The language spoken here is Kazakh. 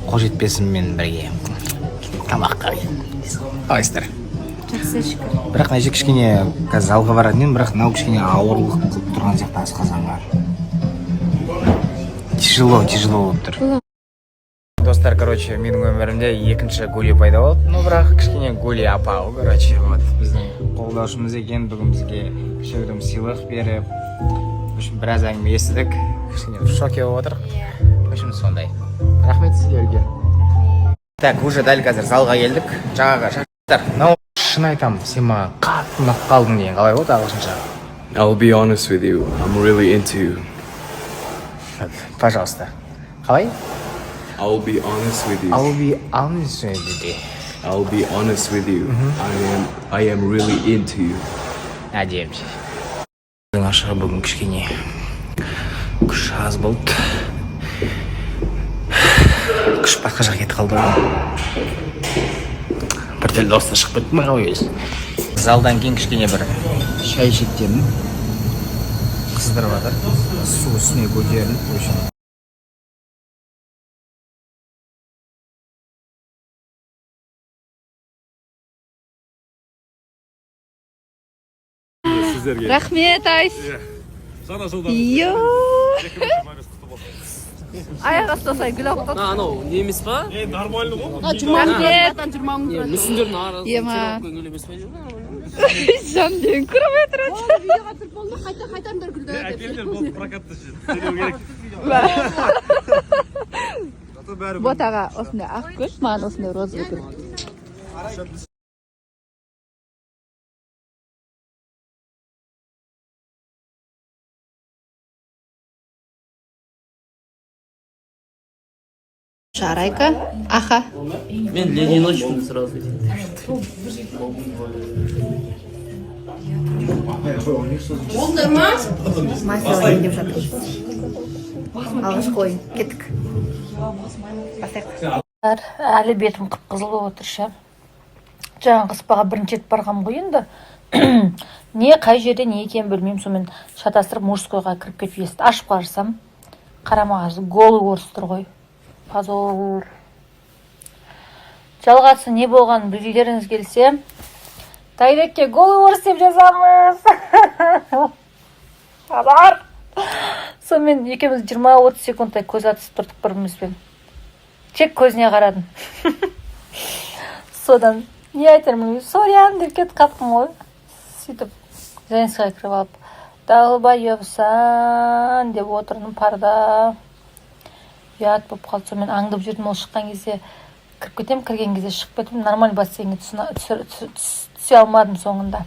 қол жетпесіммен бірге тамаққа қалайсыздар? Жақсы шүкір. Бірақ мына кішкене қазір залға баратын едім, бірақ мынау кішкене ауырлық қылып тұрған сияқты асқазанға. Тяжело болып тұр. Достар, короче, менің өмірімде екінші Гули пайда болды. Ну, бірақ кішкене Гули апау, короче, вот біздің қолдаушымыз екен, бүгін бізге кішігірім сыйлық беріп, в общем, біраз әңгіме естідік, кішкене в шоке болып отырық. В общем, сондай. Рахмет сізге үлкен. Так, уже дәл қазір залға келдік. Жағаға шақырыңдар. Мынау шын айтамын, сен маған қатты ұнап қалдың деген қалай болды ағылшынша? I'll be honest with you. I'm really into you. Пожалуйста. Қалай? I'll be honest with you. I'll be honest with you. I'll be honest with you. I am really into you. Әдемі. Нашыға бүгін кішкене күш аз болды. Күш басқа жаққа кетіп қалды. Бір тіл доста шығып кетті ме ғой өзі. Залдан кейін кішкене бір шай шектемін. Қыздырып жатыр. Су үстіне көтеріліп, өшін. Рахмет, Айс. Йо. Аяқ астасай гүл алып. Анау немес па? Нормально ғой. Рахмет. Мүсіндердің арасы. Ема. Емес па? Жан ден көріп отыр. Видеоға түсіріп болды, қайтарыңдар гүлді. Әкелдер болды прокатты ше. Төлеу керек. Ботаға осындай ақ гүл, маған осындай розовый гүл. Шарайка, аха. Мен лениночпін сразу. Майсалайын деп жатыр. Алғаш қойын, кеттік. Әлі бетім қып-қызыл болып отыр ше. Жаңағы спаға бірінші рет барғам ғой енді. Не қай жерде не екенін білмеймін, сонымен шатастырып мужскойға кіріп кетіп есті. Ашып қарасам, қарама-қарсы голый орыс тұр ғой. Позор. Жалғасы не болғанын білгілеріңіз келсе, Тайдекке голый орыс деп жазамыз. Азар. Сонымен екеуміз 20-30 секундтай көз атысып тұрдық бірімізбен. Тек көзіне қарадым. Содан не айтармын, сорян деп кетіп қаптым ғой. Сөйтіп Женскайға кіріп алып, долбоебсан деп отырдым парда. Ұят болып қалды. Сонымен аңдып жүрдім, ол шыққан кезде кіріп кетем, кірген кезде шығып кетіп, нормаль бассейнге түсе алмадым соңында.